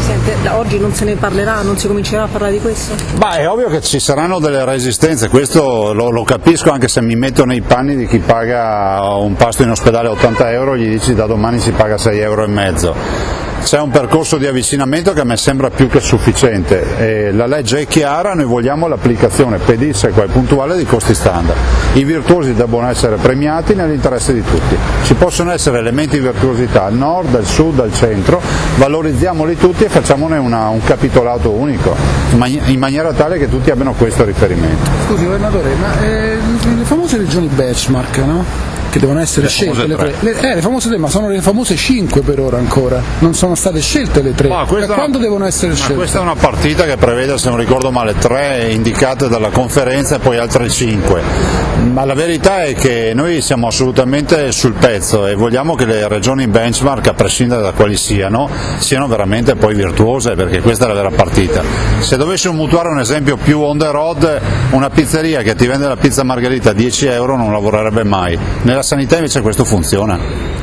Presidente, da oggi non se ne parlerà, non si comincerà a parlare di questo? Beh, è ovvio che ci saranno delle resistenze, questo lo capisco, anche se mi metto nei panni di chi paga un pasto in ospedale a 80 euro, gli dici da domani si paga 6,5 euro. C'è un percorso di avvicinamento che a me sembra più che sufficiente, la legge è chiara, noi vogliamo l'applicazione pedissequa e puntuale dei costi standard. I virtuosi devono essere premiati nell'interesse di tutti, ci possono essere elementi di virtuosità al nord, al sud, al centro, valorizziamoli tutti e facciamone un capitolato unico, in maniera tale che tutti abbiano questo riferimento. Scusi governatore, ma le famose regioni benchmark, no? Che devono essere scelte le famose 3, ma sono le famose 5 per ora ancora, non sono state scelte le 3. Quando devono essere scelte? Questa è una partita che prevede, se non ricordo male, 3 indicate dalla conferenza e poi altre 5, ma la verità è che noi siamo assolutamente sul pezzo e vogliamo che le regioni benchmark, a prescindere da quali siano veramente poi virtuose, perché questa è la vera partita. Se dovessimo mutuare un esempio più on the road, una pizzeria che ti vende la pizza margherita a 10 euro non lavorerebbe mai. Nella sanità invece questo funziona.